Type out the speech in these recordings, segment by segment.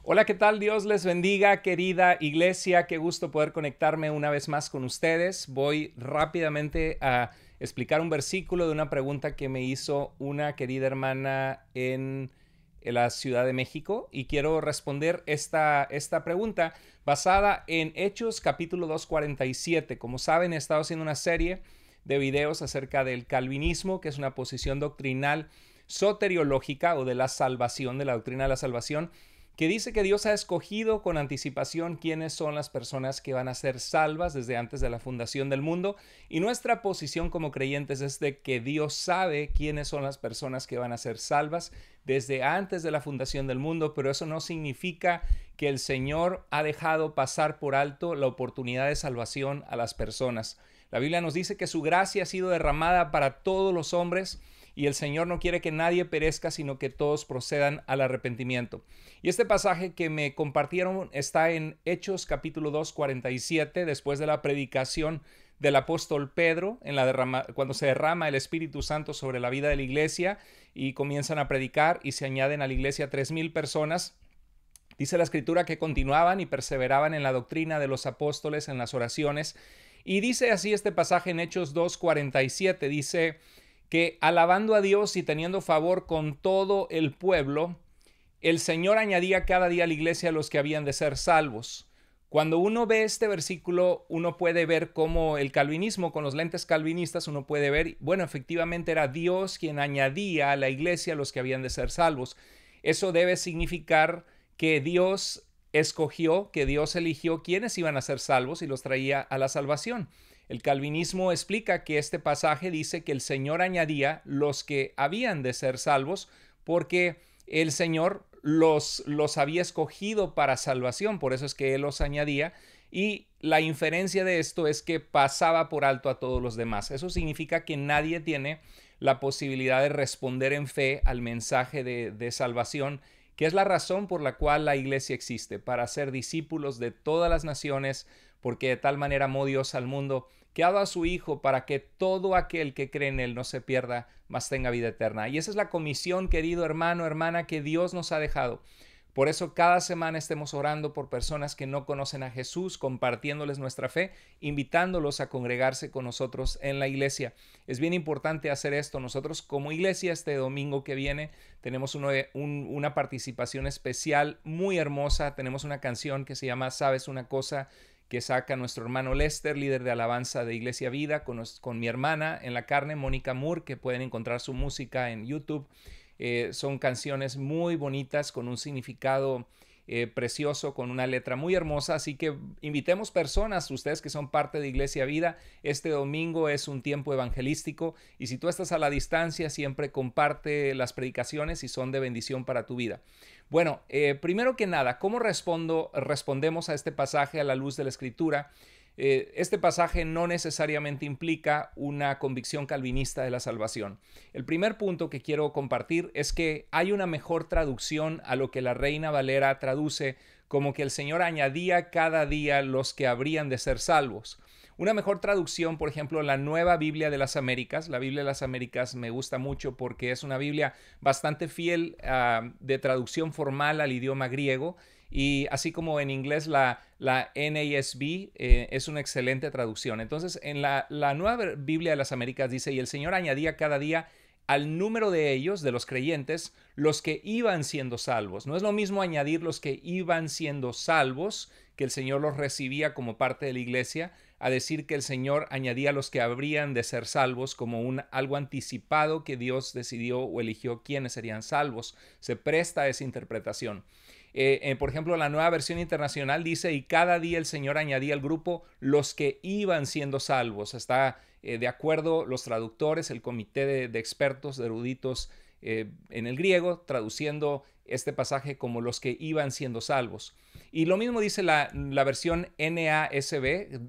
Hola, ¿qué tal? Dios les bendiga, querida iglesia. Qué gusto poder conectarme una vez más con ustedes. Voy rápidamente a explicar un versículo de una pregunta que me hizo una querida hermana en la Ciudad de México y quiero responder esta pregunta basada en Hechos capítulo 2:47. Como saben, he estado haciendo una serie de videos acerca del calvinismo, que es una posición doctrinal soteriológica o de la salvación, de la doctrina de la salvación, que dice que Dios ha escogido con anticipación quiénes son las personas que van a ser salvas desde antes de la fundación del mundo. Y nuestra posición como creyentes es de que Dios sabe quiénes son las personas que van a ser salvas desde antes de la fundación del mundo, pero eso no significa que el Señor ha dejado pasar por alto la oportunidad de salvación a las personas. La Biblia nos dice que su gracia ha sido derramada para todos los hombres y el Señor no quiere que nadie perezca, sino que todos procedan al arrepentimiento. Y este pasaje que me compartieron está en Hechos capítulo 2:47, después de la predicación del apóstol Pedro, cuando se derrama el Espíritu Santo sobre la vida de la iglesia y comienzan a predicar y se añaden a la iglesia 3,000 personas. Dice la escritura que continuaban y perseveraban en la doctrina de los apóstoles, en las oraciones. Y dice así este pasaje en Hechos 2:47, dice que alabando a Dios y teniendo favor con todo el pueblo, el Señor añadía cada día a la iglesia a los que habían de ser salvos. Cuando uno ve este versículo, uno puede ver cómo el calvinismo, con los lentes calvinistas, uno puede ver, bueno, efectivamente era Dios quien añadía a la iglesia a los que habían de ser salvos. Eso debe significar que Dios escogió, que Dios eligió quienes iban a ser salvos y los traía a la salvación. El calvinismo explica que este pasaje dice que el Señor añadía los que habían de ser salvos porque el Señor los había escogido para salvación, por eso es que Él los añadía, y la inferencia de esto es que pasaba por alto a todos los demás. Eso significa que nadie tiene la posibilidad de responder en fe al mensaje de salvación, que es la razón por la cual la iglesia existe, para ser discípulos de todas las naciones, porque de tal manera amó Dios al mundo, que ha dado a su Hijo para que todo aquel que cree en Él no se pierda, mas tenga vida eterna. Y esa es la comisión, querido hermano, hermana, que Dios nos ha dejado. Por eso cada semana estemos orando por personas que no conocen a Jesús, compartiéndoles nuestra fe, invitándolos a congregarse con nosotros en la iglesia. Es bien importante hacer esto. Nosotros como iglesia este domingo que viene tenemos una participación especial muy hermosa. Tenemos una canción que se llama ¿Sabes una cosa?, que saca nuestro hermano Lester, líder de alabanza de Iglesia Vida, con mi hermana en la carne, Mónica Moore, que pueden encontrar su música en YouTube. Son canciones muy bonitas con un significado precioso, con una letra muy hermosa, así que invitemos personas, ustedes que son parte de Iglesia Vida. Este domingo es un tiempo evangelístico y si tú estás a la distancia, siempre comparte las predicaciones y son de bendición para tu vida. Bueno, primero que nada, ¿cómo respondemos a este pasaje a la luz de la Escritura? Este pasaje no necesariamente implica una convicción calvinista de la salvación. El primer punto que quiero compartir es que hay una mejor traducción a lo que la Reina Valera traduce como que el Señor añadía cada día los que habrían de ser salvos. Una mejor traducción, por ejemplo, la Nueva Biblia de las Américas. La Biblia de las Américas me gusta mucho porque es una Biblia bastante fiel de traducción formal al idioma griego. Y así como en inglés la NASB es una excelente traducción. Entonces, en la Nueva Biblia de las Américas dice, y el Señor añadía cada día al número de ellos, de los creyentes, los que iban siendo salvos. No es lo mismo añadir los que iban siendo salvos, que el Señor los recibía como parte de la iglesia, a decir que el Señor añadía los que habrían de ser salvos como algo anticipado que Dios decidió o eligió quiénes serían salvos. Se presta a esa interpretación. Por ejemplo, la Nueva Versión Internacional dice, y cada día el Señor añadía al grupo los que iban siendo salvos. Está de acuerdo los traductores, el comité de expertos, de eruditos en el griego, traduciendo este pasaje como los que iban siendo salvos. Y lo mismo dice la versión NASB,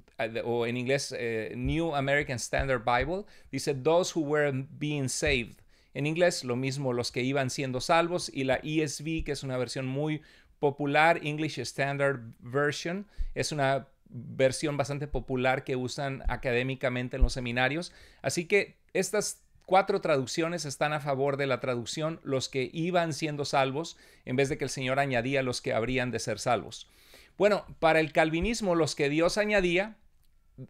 o en inglés New American Standard Bible, dice, those who were being saved. En inglés, lo mismo, los que iban siendo salvos, y la ESV, que es una versión muy popular, English Standard Version, es una versión bastante popular que usan académicamente en los seminarios. Así que estas 4 traducciones están a favor de la traducción los que iban siendo salvos, en vez de que el Señor añadía los que habrían de ser salvos. Bueno, para el calvinismo los que Dios añadía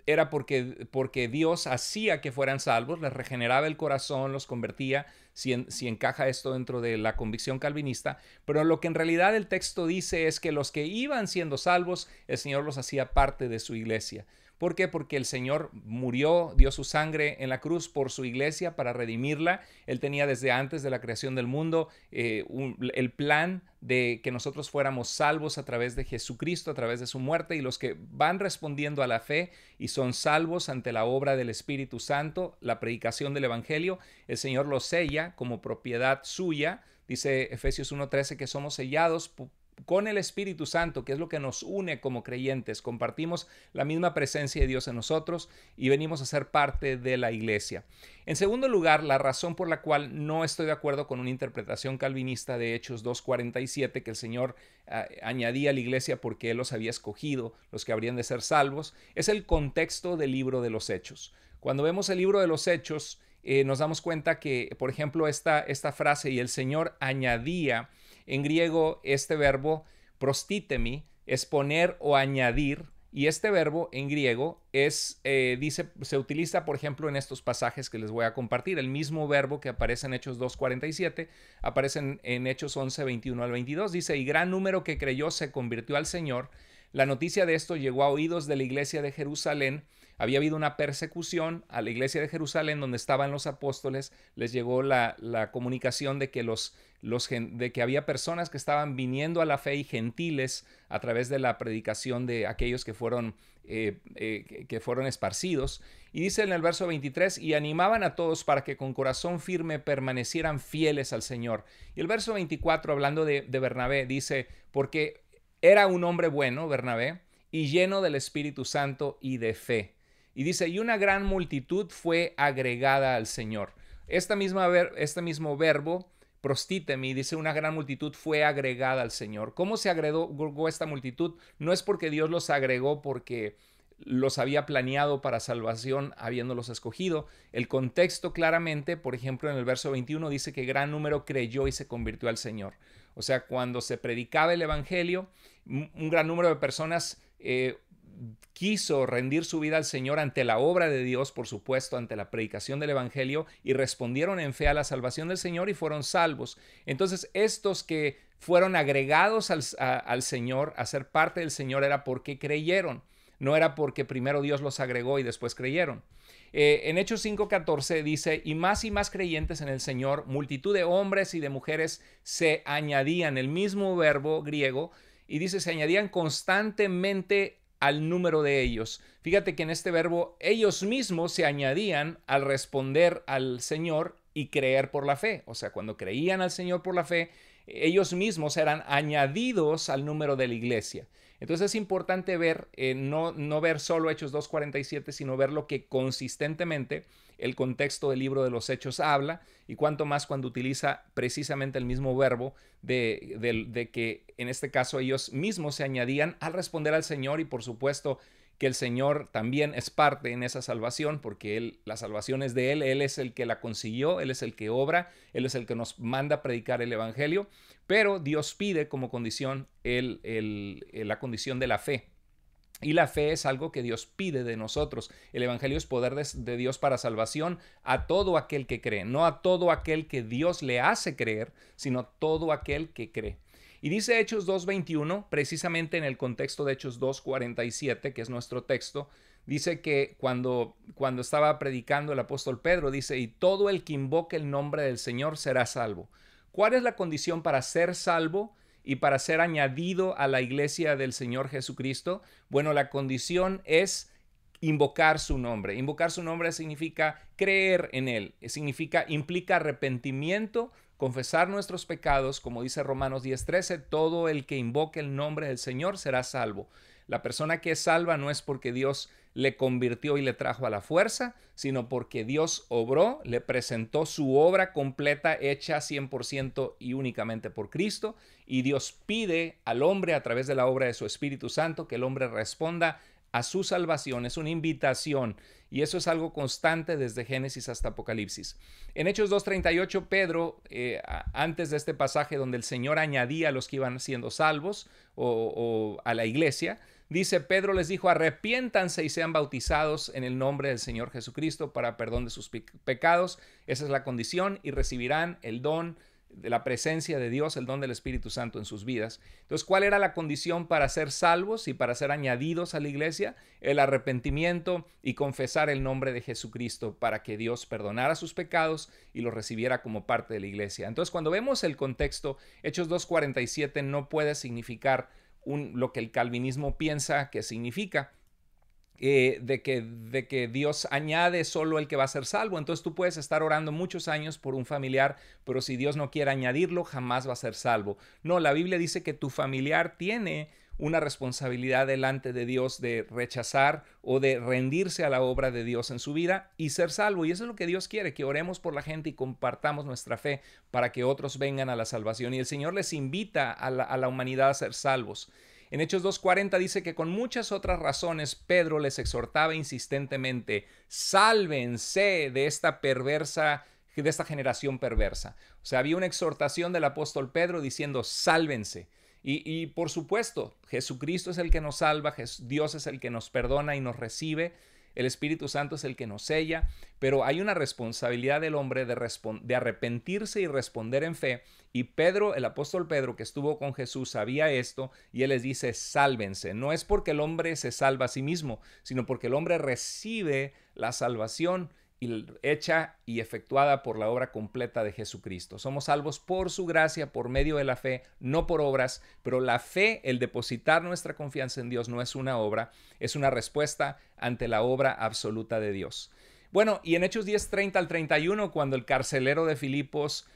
era porque Dios hacía que fueran salvos, les regeneraba el corazón, los convertía, si encaja esto dentro de la convicción calvinista, pero lo que en realidad el texto dice es que los que iban siendo salvos, el Señor los hacía parte de su iglesia. ¿Por qué? Porque el Señor murió, dio su sangre en la cruz por su iglesia para redimirla. Él tenía desde antes de la creación del mundo el plan de que nosotros fuéramos salvos a través de Jesucristo, a través de su muerte, y los que van respondiendo a la fe y son salvos ante la obra del Espíritu Santo, la predicación del Evangelio, el Señor los sella como propiedad suya. Dice Efesios 1:13 que somos sellados con el Espíritu Santo, que es lo que nos une como creyentes. Compartimos la misma presencia de Dios en nosotros y venimos a ser parte de la iglesia. En segundo lugar, la razón por la cual no estoy de acuerdo con una interpretación calvinista de Hechos 2:47, que el Señor añadía a la iglesia porque Él los había escogido, los que habrían de ser salvos, es el contexto del libro de los Hechos. Cuando vemos el libro de los Hechos, nos damos cuenta que, por ejemplo, esta frase, y el Señor añadía, en griego este verbo prostítemi es poner o añadir, y este verbo en griego se utiliza, por ejemplo, en estos pasajes que les voy a compartir. El mismo verbo que aparece en Hechos 2:47 aparece en Hechos 11:21 al 22. Dice, y gran número que creyó se convirtió al Señor. La noticia de esto llegó a oídos de la iglesia de Jerusalén. Había habido una persecución a la iglesia de Jerusalén donde estaban los apóstoles. Les llegó la comunicación de que de que había personas que estaban viniendo a la fe y gentiles a través de la predicación de aquellos que fueron esparcidos. Y dice en el verso 23, y animaban a todos para que con corazón firme permanecieran fieles al Señor. Y el verso 24, hablando de Bernabé, dice, porque era un hombre bueno, Bernabé, y lleno del Espíritu Santo y de fe. Y dice, y una gran multitud fue agregada al Señor. Este mismo verbo, prostítemi, dice, una gran multitud fue agregada al Señor. ¿Cómo se agregó esta multitud? No es porque Dios los agregó porque los había planeado para salvación habiéndolos escogido. El contexto claramente, por ejemplo, en el verso 21 dice que gran número creyó y se convirtió al Señor. O sea, cuando se predicaba el Evangelio, un gran número de personas quiso rendir su vida al Señor ante la obra de Dios, por supuesto, ante la predicación del Evangelio, y respondieron en fe a la salvación del Señor y fueron salvos. Entonces, estos que fueron agregados al Señor, a ser parte del Señor, era porque creyeron. No era porque primero Dios los agregó y después creyeron. En Hechos 5:14 dice, y más creyentes en el Señor, multitud de hombres y de mujeres se añadían, el mismo verbo griego, y dice, se añadían constantemente al número de ellos. Fíjate que en este verbo ellos mismos se añadían al responder al Señor y creer por la fe. O sea, cuando creían al Señor por la fe, ellos mismos eran añadidos al número de la iglesia. Entonces es importante ver, no ver solo Hechos 2:47, sino ver lo que consistentemente el contexto del libro de los Hechos habla, y cuanto más cuando utiliza precisamente el mismo verbo de que en este caso ellos mismos se añadían al responder al Señor, y por supuesto que el Señor también es parte en esa salvación, porque la salvación es de Él es el que la consiguió, Él es el que obra, Él es el que nos manda a predicar el Evangelio, pero Dios pide como condición la condición de la fe. Y la fe es algo que Dios pide de nosotros. El Evangelio es poder de Dios para salvación a todo aquel que cree, no a todo aquel que Dios le hace creer, sino a todo aquel que cree. Y dice Hechos 2:21, precisamente en el contexto de Hechos 2:47, que es nuestro texto, dice que cuando estaba predicando el apóstol Pedro, dice, y todo el que invoque el nombre del Señor será salvo. ¿Cuál es la condición para ser salvo y para ser añadido a la iglesia del Señor Jesucristo? Bueno, la condición es invocar su nombre. Invocar su nombre significa creer en Él, implica arrepentimiento, confesar nuestros pecados, como dice Romanos 10:13, todo el que invoque el nombre del Señor será salvo. La persona que es salva no es porque Dios le convirtió y le trajo a la fuerza, sino porque Dios obró, le presentó su obra completa, hecha 100% y únicamente por Cristo, y Dios pide al hombre a través de la obra de su Espíritu Santo que el hombre responda a su salvación, es una invitación, y eso es algo constante desde Génesis hasta Apocalipsis. En Hechos 2:38, Pedro, antes de este pasaje donde el Señor añadía a los que iban siendo salvos o a la iglesia, dice: Pedro les dijo: arrepiéntanse y sean bautizados en el nombre del Señor Jesucristo para perdón de sus pecados. Esa es la condición, y recibirán el don de la presencia de Dios, el don del Espíritu Santo en sus vidas. Entonces, ¿cuál era la condición para ser salvos y para ser añadidos a la iglesia? El arrepentimiento y confesar el nombre de Jesucristo para que Dios perdonara sus pecados y los recibiera como parte de la iglesia. Entonces, cuando vemos el contexto, Hechos 2:47 no puede significar lo que el calvinismo piensa que significa. De que Dios añade solo el que va a ser salvo. Entonces tú puedes estar orando muchos años por un familiar, pero si Dios no quiere añadirlo, jamás va a ser salvo. No, la Biblia dice que tu familiar tiene una responsabilidad delante de Dios de rechazar o de rendirse a la obra de Dios en su vida y ser salvo. Y eso es lo que Dios quiere, que oremos por la gente y compartamos nuestra fe para que otros vengan a la salvación. Y el Señor les invita a la humanidad a ser salvos. En Hechos 2:40 dice que con muchas otras razones Pedro les exhortaba insistentemente: sálvense de esta generación perversa. O sea, había una exhortación del apóstol Pedro diciendo: sálvense. Y por supuesto, Jesucristo es el que nos salva, Dios es el que nos perdona y nos recibe. El Espíritu Santo es el que nos sella, pero hay una responsabilidad del hombre de arrepentirse y responder en fe. Y Pedro, el apóstol Pedro, que estuvo con Jesús, sabía esto, y él les dice: sálvense. No es porque el hombre se salva a sí mismo, sino porque el hombre recibe la salvación hecha y efectuada por la obra completa de Jesucristo. Somos salvos por su gracia, por medio de la fe, no por obras, pero la fe, el depositar nuestra confianza en Dios, no es una obra, es una respuesta ante la obra absoluta de Dios. Bueno, y en Hechos 10:30 al 31, cuando el carcelero de Filipos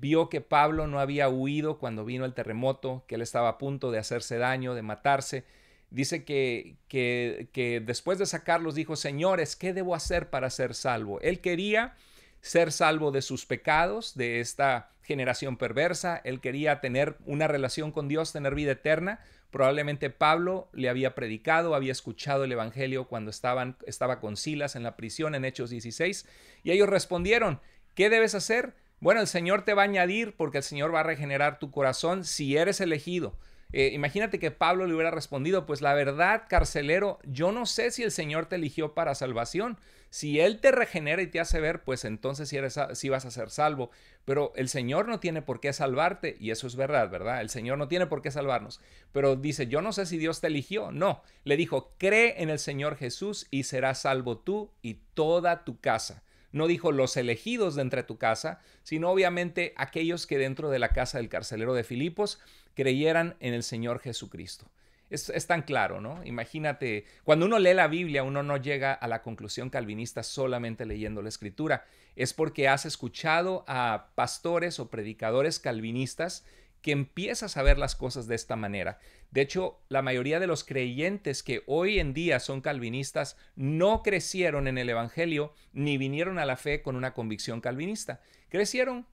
vio que Pablo no había huido cuando vino el terremoto, que él estaba a punto de hacerse daño, de matarse, dice que después de sacarlos dijo: señores, ¿qué debo hacer para ser salvo? Él quería ser salvo de sus pecados, de esta generación perversa. Él quería tener una relación con Dios, tener vida eterna. Probablemente Pablo le había predicado, había escuchado el evangelio cuando estaba con Silas en la prisión en Hechos 16. Y ellos respondieron: ¿qué debes hacer? Bueno, el Señor te va a añadir, porque el Señor va a regenerar tu corazón si eres elegido. Imagínate que Pablo le hubiera respondido: pues la verdad, carcelero, yo no sé si el Señor te eligió para salvación. Si Él te regenera y te hace ver, pues entonces sí vas a ser salvo. Pero el Señor no tiene por qué salvarte, y eso es verdad, ¿verdad? El Señor no tiene por qué salvarnos. Pero dice: yo no sé si Dios te eligió. No, le dijo: cree en el Señor Jesús y serás salvo tú y toda tu casa. No dijo los elegidos de entre tu casa, sino obviamente aquellos que dentro de la casa del carcelero de Filipos creyeran en el Señor Jesucristo. Es tan claro, ¿no? Imagínate, cuando uno lee la Biblia, uno no llega a la conclusión calvinista solamente leyendo la Escritura. Es porque has escuchado a pastores o predicadores calvinistas que empiezas a ver las cosas de esta manera. De hecho, la mayoría de los creyentes que hoy en día son calvinistas no crecieron en el Evangelio ni vinieron a la fe con una convicción calvinista. Crecieron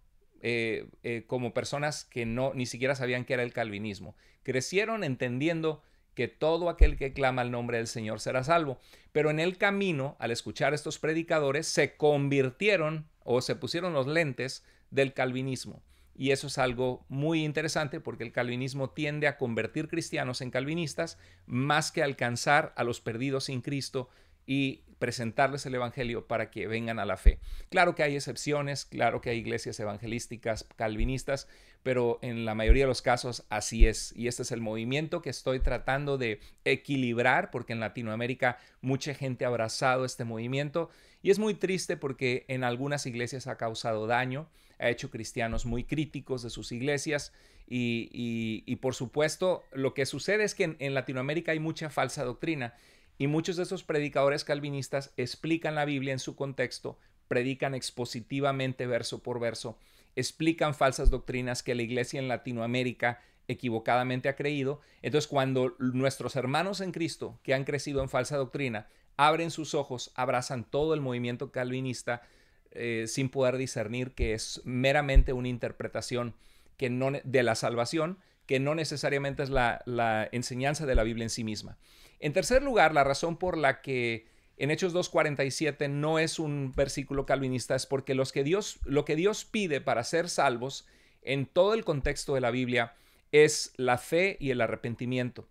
como personas que ni siquiera sabían qué era el calvinismo. Crecieron entendiendo que todo aquel que clama el nombre del Señor será salvo. Pero en el camino, al escuchar a estos predicadores, se convirtieron o se pusieron los lentes del calvinismo. Y eso es algo muy interesante, porque el calvinismo tiende a convertir cristianos en calvinistas más que alcanzar a los perdidos sin Cristo y presentarles el evangelio para que vengan a la fe. Claro que hay excepciones, claro que hay iglesias evangelísticas calvinistas, pero en la mayoría de los casos así es. Y este es el movimiento que estoy tratando de equilibrar, porque en Latinoamérica mucha gente ha abrazado este movimiento, y es muy triste porque en algunas iglesias ha causado daño, ha hecho cristianos muy críticos de sus iglesias, y por supuesto lo que sucede es que en Latinoamérica hay mucha falsa doctrina. Y muchos de esos predicadores calvinistas explican la Biblia en su contexto, predican expositivamente verso por verso, explican falsas doctrinas que la iglesia en Latinoamérica equivocadamente ha creído. Entonces, cuando nuestros hermanos en Cristo que han crecido en falsa doctrina abren sus ojos, abrazan todo el movimiento calvinista sin poder discernir que es meramente una interpretación de la salvación, que no necesariamente es la enseñanza de la Biblia en sí misma. En tercer lugar, la razón por la que en Hechos 2:47 no es un versículo calvinista es porque lo que Dios pide para ser salvos en todo el contexto de la Biblia es la fe y el arrepentimiento.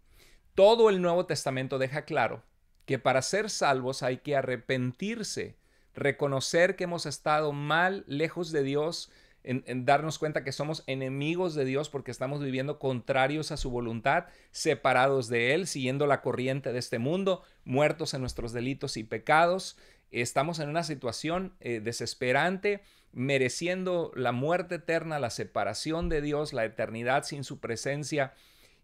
Todo el Nuevo Testamento deja claro que para ser salvos hay que arrepentirse, reconocer que hemos estado mal, lejos de Dios, en darnos cuenta que somos enemigos de Dios porque estamos viviendo contrarios a su voluntad, separados de Él, siguiendo la corriente de este mundo, muertos en nuestros delitos y pecados. Estamos en una situación desesperante, mereciendo la muerte eterna, la separación de Dios, la eternidad sin su presencia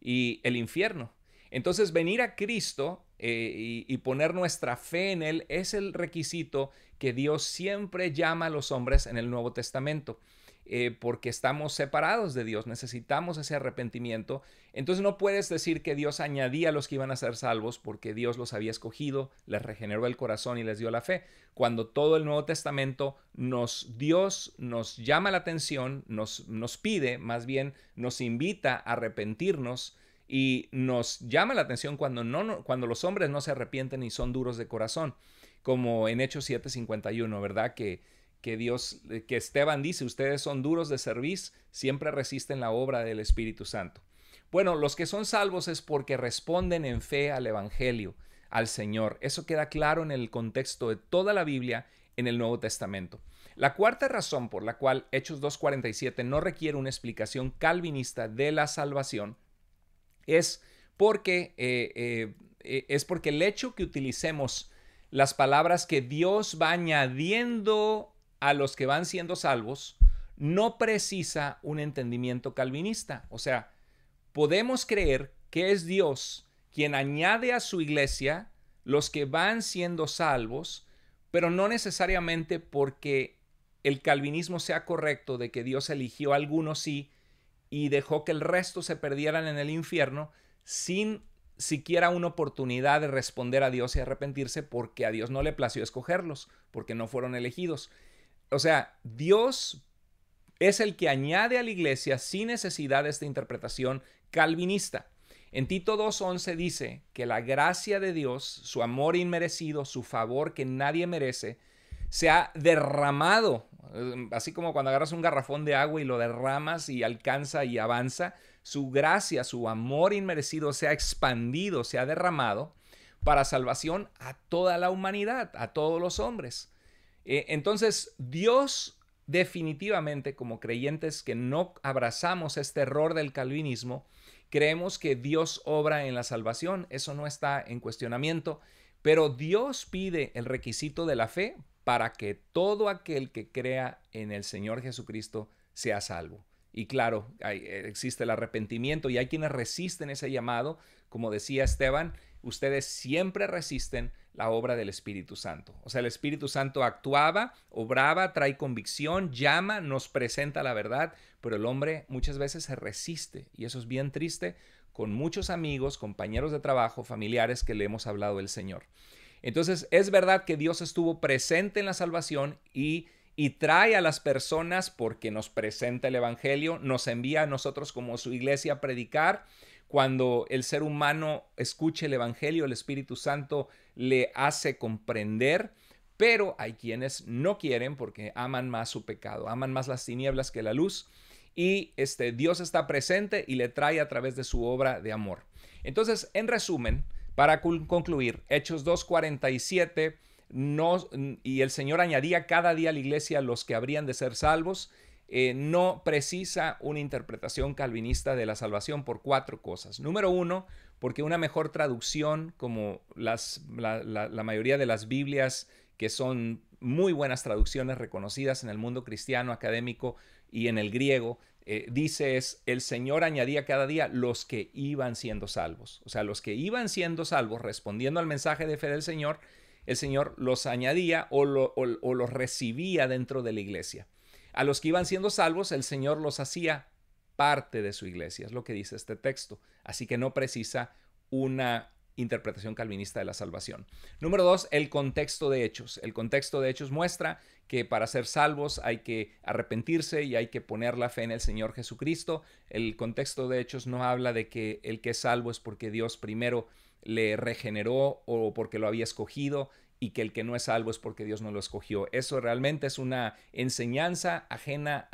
y el infierno. Entonces, venir a Cristo y poner nuestra fe en Él es el requisito que Dios siempre llama a los hombres en el Nuevo Testamento. Porque estamos separados de Dios, necesitamos ese arrepentimiento. Entonces no puedes decir que Dios añadía a los que iban a ser salvos porque Dios los había escogido, les regeneró el corazón y les dio la fe. Cuando todo el Nuevo Testamento Dios nos llama la atención, nos pide, más bien nos invita a arrepentirnos y nos llama la atención cuando los hombres no se arrepienten y son duros de corazón, como en Hechos 7:51, ¿verdad? Que Esteban dice, ustedes son duros de cerviz, siempre resisten la obra del Espíritu Santo. Bueno, los que son salvos es porque responden en fe al Evangelio, al Señor. Eso queda claro en el contexto de toda la Biblia en el Nuevo Testamento. La cuarta razón por la cual Hechos 2:47 no requiere una explicación calvinista de la salvación es porque el hecho que utilicemos las palabras que Dios va añadiendo a los que van siendo salvos no precisa un entendimiento calvinista. O sea, podemos creer que es Dios quien añade a su iglesia los que van siendo salvos, pero no necesariamente porque el calvinismo sea correcto de que Dios eligió a algunos sí y dejó que el resto se perdieran en el infierno sin siquiera una oportunidad de responder a Dios y arrepentirse porque a Dios no le plació escogerlos, porque no fueron elegidos. O sea, Dios es el que añade a la iglesia sin necesidad de esta interpretación calvinista. En Tito 2:11 dice que la gracia de Dios, su amor inmerecido, su favor que nadie merece, se ha derramado, así como cuando agarras un garrafón de agua y lo derramas y alcanza y avanza, su gracia, su amor inmerecido se ha expandido, se ha derramado para salvación a toda la humanidad, a todos los hombres. Entonces, Dios definitivamente, como creyentes que no abrazamos este error del calvinismo, creemos que Dios obra en la salvación. Eso no está en cuestionamiento, pero Dios pide el requisito de la fe para que todo aquel que crea en el Señor Jesucristo sea salvo. Y claro, existe el arrepentimiento y hay quienes resisten ese llamado. Como decía Esteban, ustedes siempre resisten la obra del Espíritu Santo. O sea, el Espíritu Santo actuaba, obraba, trae convicción, llama, nos presenta la verdad, pero el hombre muchas veces se resiste y eso es bien triste con muchos amigos, compañeros de trabajo, familiares que le hemos hablado del Señor. Entonces, es verdad que Dios estuvo presente en la salvación y trae a las personas porque nos presenta el Evangelio, nos envía a nosotros como su iglesia a predicar. Cuando el ser humano escuche el Evangelio, el Espíritu Santo le hace comprender, pero hay quienes no quieren porque aman más su pecado, aman más las tinieblas que la luz, y Dios está presente y le trae a través de su obra de amor. Entonces, en resumen, para concluir, Hechos 2:47, y el Señor añadía cada día a la iglesia los que habrían de ser salvos, no precisa una interpretación calvinista de la salvación por 4 cosas. Número 1, porque una mejor traducción, como la mayoría de las Biblias, que son muy buenas traducciones reconocidas en el mundo cristiano, académico y en el griego, dice el Señor añadía cada día los que iban siendo salvos. O sea, los que iban siendo salvos, respondiendo al mensaje de fe del Señor, el Señor los añadía o los recibía dentro de la iglesia. A los que iban siendo salvos, el Señor los hacía parte de su iglesia, es lo que dice este texto. Así que no precisa una interpretación calvinista de la salvación. Número 2, el contexto de Hechos. El contexto de Hechos muestra que para ser salvos hay que arrepentirse y hay que poner la fe en el Señor Jesucristo. El contexto de Hechos no habla de que el que es salvo es porque Dios primero le regeneró o porque lo había escogido, y que el que no es salvo es porque Dios no lo escogió. Eso realmente es una enseñanza ajena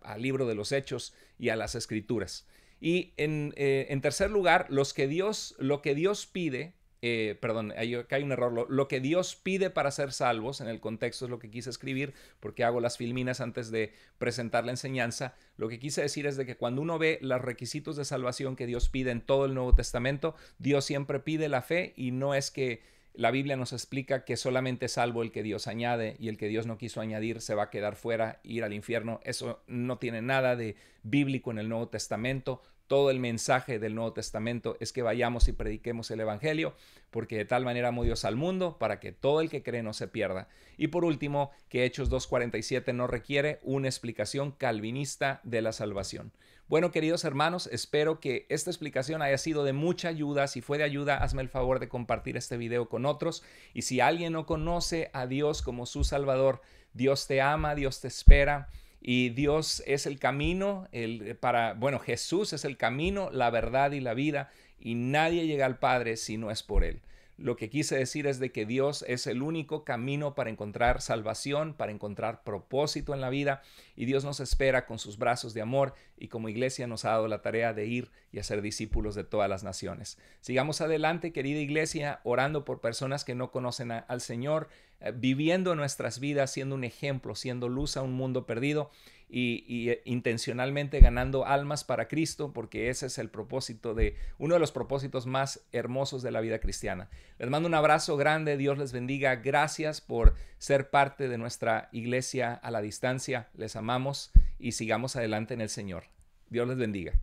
al libro de los Hechos y a las Escrituras. Y en tercer lugar, lo que Dios pide, acá hay un error, lo que Dios pide para ser salvos, en el contexto es lo que quise escribir, porque hago las filminas antes de presentar la enseñanza. Lo que quise decir es de que cuando uno ve los requisitos de salvación que Dios pide en todo el Nuevo Testamento, Dios siempre pide la fe, y no es que la Biblia nos explica que solamente es salvo el que Dios añade, y el que Dios no quiso añadir se va a quedar fuera, ir al infierno. Eso no tiene nada de bíblico en el Nuevo Testamento. Todo el mensaje del Nuevo Testamento es que vayamos y prediquemos el Evangelio, porque de tal manera amó Dios al mundo para que todo el que cree no se pierda. Y por último, que Hechos 2:47 no requiere una explicación calvinista de la salvación. Bueno, queridos hermanos, espero que esta explicación haya sido de mucha ayuda. Si fue de ayuda, hazme el favor de compartir este video con otros. Y si alguien no conoce a Dios como su Salvador, Dios te ama, Dios te espera. Y Dios es el camino, Jesús es el camino, la verdad y la vida, y nadie llega al Padre si no es por Él. Lo que quise decir es de que Dios es el único camino para encontrar salvación, para encontrar propósito en la vida, y Dios nos espera con sus brazos de amor, y como iglesia nos ha dado la tarea de ir y hacer discípulos de todas las naciones. Sigamos adelante, querida iglesia, orando por personas que no conocen al Señor, viviendo nuestras vidas, siendo un ejemplo, siendo luz a un mundo perdido, y intencionalmente ganando almas para Cristo, porque ese es el propósito uno de los propósitos más hermosos de la vida cristiana. Les mando un abrazo grande, Dios les bendiga, gracias por ser parte de nuestra iglesia a la distancia, les amamos y sigamos adelante en el Señor. Dios les bendiga.